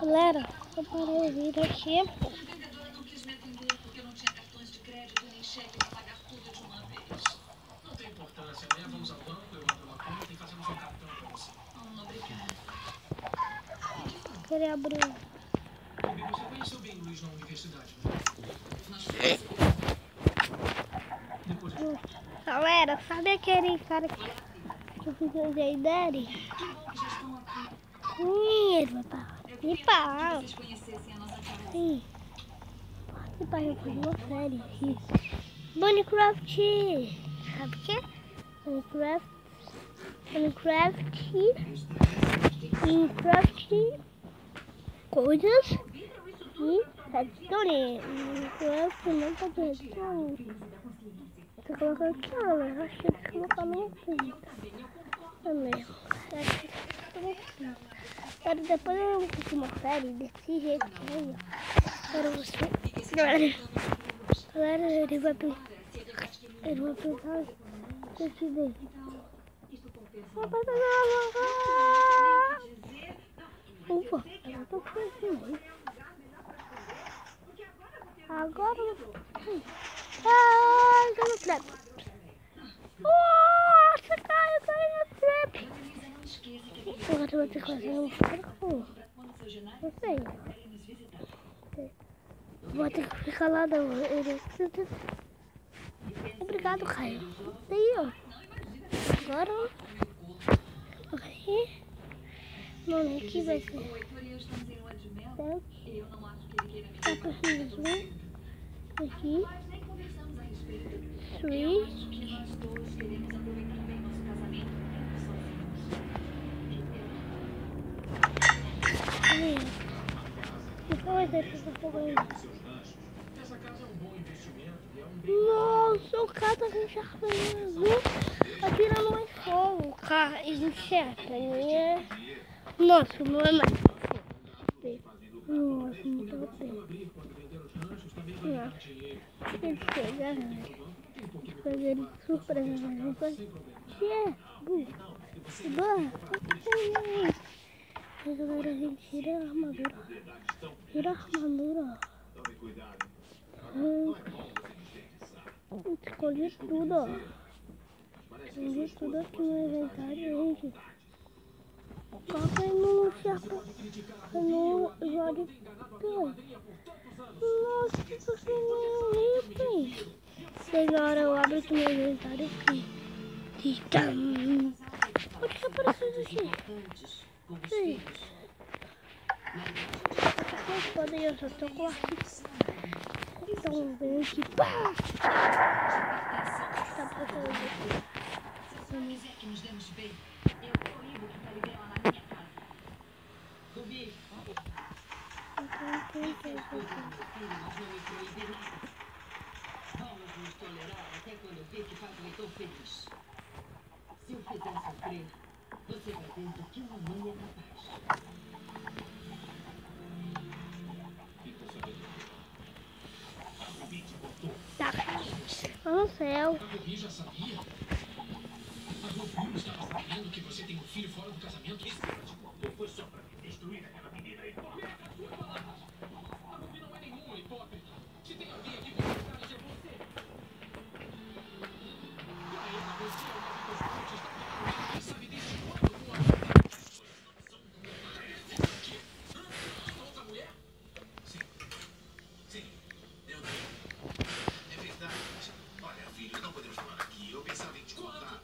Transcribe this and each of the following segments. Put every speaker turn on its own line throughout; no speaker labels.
Galera, eu parei o vídeo aqui.
Não tem importância, né? Vamos ao banco, eu abro uma conta e fazemos um cartão pra você. Obrigado.
Queria abrir.
Você conheceu bem o Luiz na universidade, né?
Galera, sabe aquele cara que eu fiz o jeito dele? Ele vai participar. Sim. Participar, eu fiz uma série aqui. Minecraft. Sabe o que? Minecraft. Coisas e redstone. Minecraft não pode redstone. Tô colocando aqui, mas acho que eu vou colocar no fundo. Também. Agora depois eu vou fazer uma série desse jeito aí, ó. Para você. Galera, ele vai pensar desse daí. Ufa, eu tô fazendo. Agora eu vou. Ai, caiu no trap. Nossa, caiu no trap. Agora eu vou ter que fazer um fogo. Não sei. Vou ter que ficar lá não. Obrigado, Caio. Daí, ó. Agora. Aqui. Mano, aqui vai ser. Tá precisando. Aqui. 3. Nossa, o cara tá com charme azul atirando mais fogo. O cara incerto. Nossa, não é mais. Nossa, muito bem. Ele chega, fazer ele surpresa. Aí, galera, a gente tira a armadura. Escolhi tudo, ó. Escolhi tudo aqui no inventário, gente. Coloca no cerco. No jogo. Nossa, que você não item. Agora eu abro aqui meu inventário aqui. Onde que apareceu isso aqui? Sim. Vocês podem, eu só tô com aqui. Então vem aqui. Pá! Tá passando aqui.
Se quiser que nos demos bem, eu proíbo que ele dê lá na minha casa. Rubi. Vamos nos tolerar até quando ver que faz o Heitor feliz. Se o fizer sofrer, você vai ver do que uma mãe é capaz.
Tá. No céu.
A Rubi já sabia? A Rubi estava sabendo que você tem um filho fora do casamento? Isso foi só pra me destruir aquela menina hipócrita. A Rubi não é nenhuma hipócrita. Se tem alguém aqui com vontade é você. Pra ela, você é uma das fontes da vida. Quem sabe desde quando tua vida a outra mulher? Sim, eu tenho. É verdade. Olha, filho, não podemos falar aqui. Eu pensava em te contar.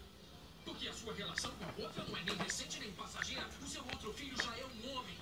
Porque a sua relação com a outra não é nem recente nem passageira. O seu outro filho já é um homem.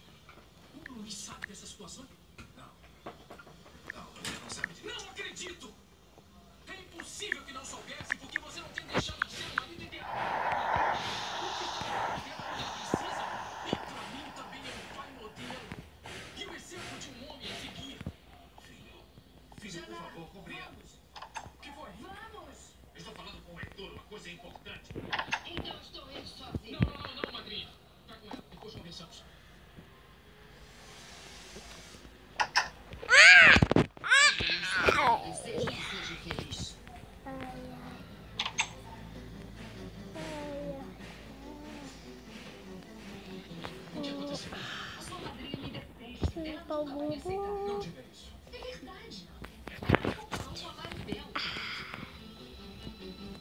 limpar o bumbum.
Não diga isso.
É verdade. Não, a Maribel.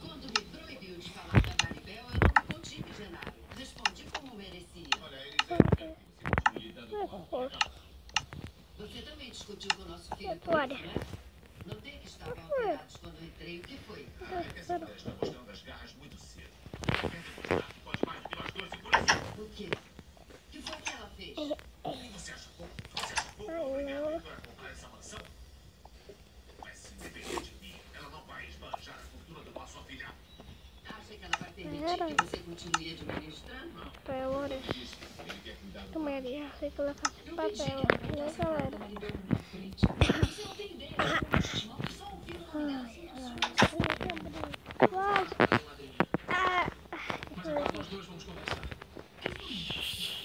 Quando me proibiu de falar da Maribel, eu não me contive, Genaro. Respondi como merecia.
Olha, eles é que você continue lidando com a
Você também discutiu com o nosso filho,
Vitória.
né? Notei que estavam alterados quando entrei. O que foi?
Essa mulher está mostrando as garras muito cedo. Quer demonstrar que pode mais do que nós dois e por isso.
O quê? O que foi que ela fez?
Você acha pouco? Você acha pouco? A primeira para comprar essa mansão? Mas se depender de mim, ela não vai esbanjar a fortuna do nosso afilhado.
Acha que ela vai permitir que você continue administrando?
Agora,
Disse que ele quer cuidar do
Maria, sei colocar esse
Eu
papel,
pensei que ela
né,
pudesse
galera?
falar da Maribel na minha frente. Você não tem ideia de como eu te amo, só ouvindo o nome dela sem assunto.
Quase. Ah,
Mas agora nós dois vamos conversar.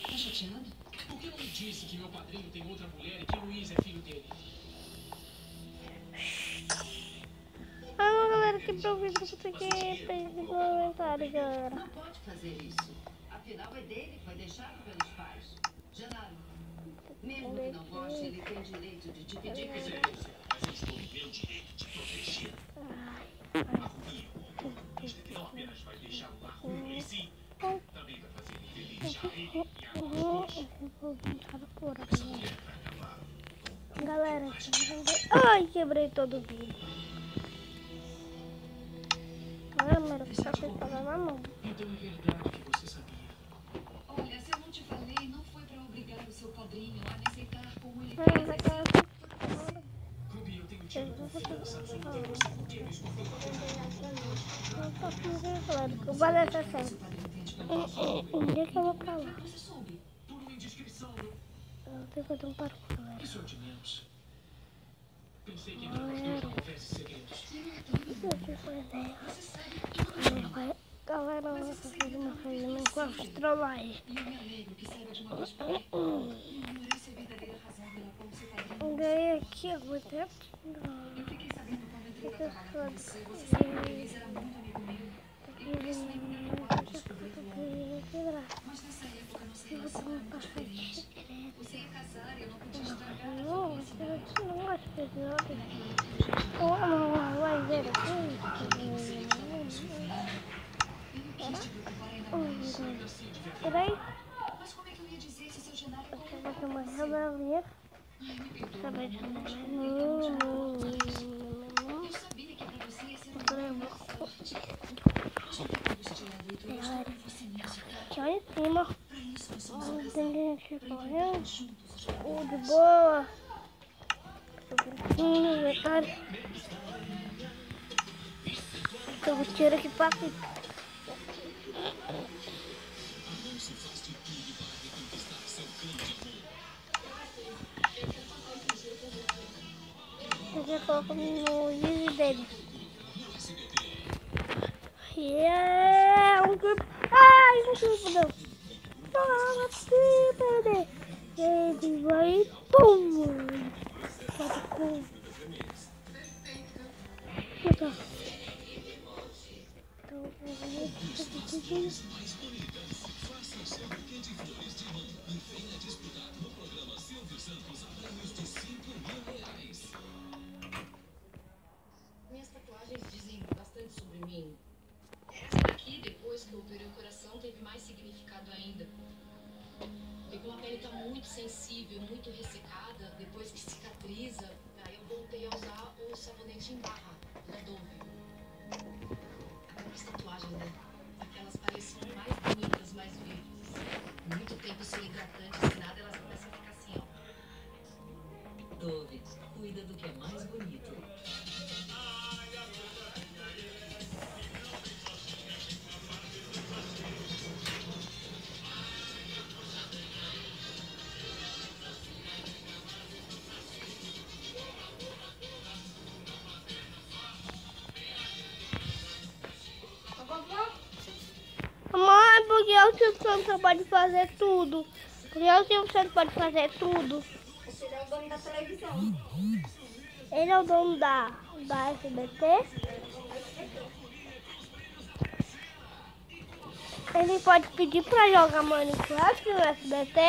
Tá chateado?
Por que não me disse que meu padrinho tem outra mulher e que Luiz é filho dele?
não, galera, que pra ouvir isso aqui, tem comentário, galera.
Não pode fazer isso. Afinal, é dele, foi deixado pelos pais. Genaro, mesmo que não goste, ele tem direito de dividir com ele.
Mas eu estou no meu direito de proteger. A Ruinha, que não apenas vai deixar o lar ruim, e sim, também vai fazer ele feliz a ele e a nós dois. Essa mulher vai acabar.
Galera, ai, quebrei todo o vídeo. Galera, eu só fiz falar na mão.
Então é verdade que você sabia.
Olha, se eu não te falei, não foi pra obrigar o seu padrinho a me aceitar como ele
Ai,
fez.
vai
É
cair.
Ruby, eu tenho tido confiança absoluta em você. Por que me escondeu uma coisa?
Não posso dizer, galera, que eu vou dessa série.
Seu padrinho tem de perguntar.
Onde é que eu vou pra lá?
Você soube?
Por uma indiscrição, meu.
Eu tenho que fazer um parkour, galera.
Isso é o de menos. Pensei que entre nós dois não houvesse segredos.
Eu fico com ideia. Galera, eu vou fazer uma coisa com as trollagem.
E eu me alegro que saiba de uma vez por todas. Ignorância é a verdadeira razão pela qual seu padrinho.
Ganhei aqui, eu vou ter.
Eu fiquei sabendo quando entrei pra trabalhar com você. Você sabe que o Luiz era muito amigo meu. E por isso nem me preocupava em descobrir o homem. Mas nessa época nossa relação era muito diferente. Você ia casar e eu não podia estragar a sua
Não,
felicidade.
eu não gosto de episódio. Vai ver aqui.
Eu não quis te preocupar ainda mais.
Peraí,
Mas como é que eu ia dizer se seu Genaro é
eu vou tomar resolver.
Ai, me perdoa.
Sabe de
Eu sabia que pra você ia ser uma sorte. Tinha que angustiado e tu estou com você mesmo.
aqui em cima.
Pra isso nós somos um casal.
Tem gente
Pra
correndo.
enfrentar juntos os problemas.
De boa. Detalhe. Eu vou tirar aqui pra aqui. Eu já coloco no vídeo dele. E é um grupo. Ai, um grupo não. Fala, perder. Ele vai. Pum!
Minhas tatuagens dizem bastante sobre mim. Essa aqui, depois que eu operei o coração, teve mais significado ainda. E como a pele tá muito sensível, muito ressecada, depois que cicatriza, aí eu voltei a usar o sabonete em barra, da Dove. Agora as tatuagens, né? Aquelas parecem mais bonitas, mais vivas. Muito tempo sem hidratante, sem nada, elas começam a ficar assim, ó.
Dove, cuida do que é mais bonito.
Mãe, porque o Silvio Santos pode fazer tudo. Porque o Silvio Santos pode fazer tudo.
Ele é o dono da televisão.
Ele é o dono da SBT. Ele pode pedir pra jogar Minecraft no SBT.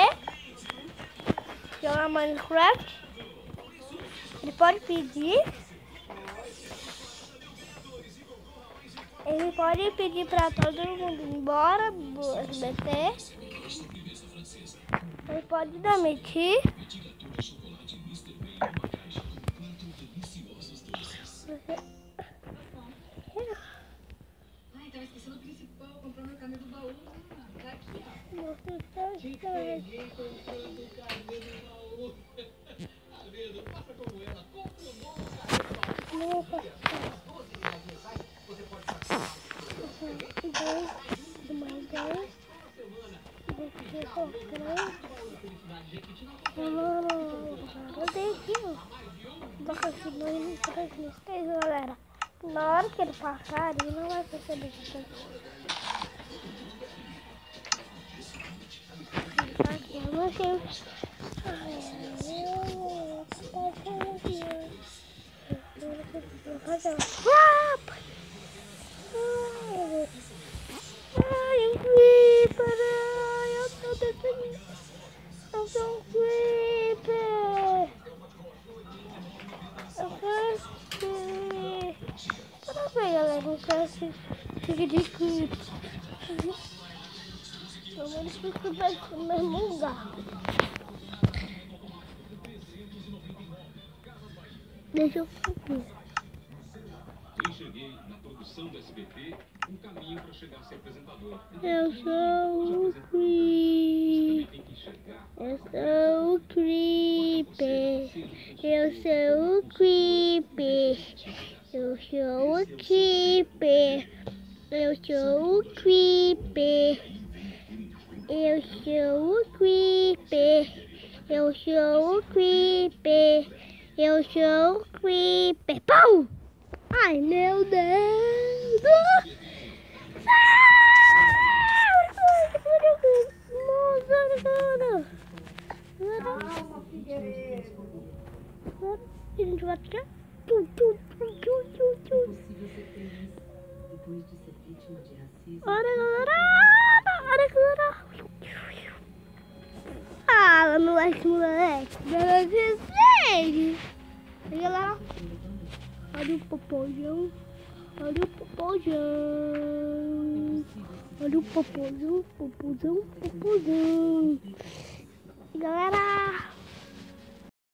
Jogar jogar Minecraft, ele pode pedir. Ele pode pedir pra todo mundo ir embora do SBT. Ele pode demitir.
Ai, tava esquecendo o principal, comprar meu carnê do baú. Tá aqui, ó.
Te peguei comprando o carnê do baú. Tá vendo? Faça como ela. Compre um bom carnê do baú. As 12 unidades mensais, você pode participar.
Eu tenho aqui, ó. Galera. Na hora que ele passar, ele não vai perceber que eu não sei. Ai, um creeper! Eu tô tentando. Eu sou um creeper! Eu quero. Para ver, galera, não quero ficar de creeper. Pelo menos fico no mesmo lugar. Deixa eu ver.
Enxerguei na produção do SBT um caminho para chegar a ser apresentador.
Eu sou o creeper. Eu sou o creeper. Eu sou o creeper. Eu sou o creeper. Eu sou o creeper. Eu sou o creeper. Eu sou o creeper. Eu sou o creeper. Pau! Ai, meu Deus!
Calma, Figueiredo.
A gente vai tirar.
É possível ser feliz depois de ser vítima de racismo.
Olha, galera! Olha, galera! Fala, moleque, moleque! Galera, galera! Olha o popozão! Olha o popozão! Olha o popozão, popozão, popozão! Galera!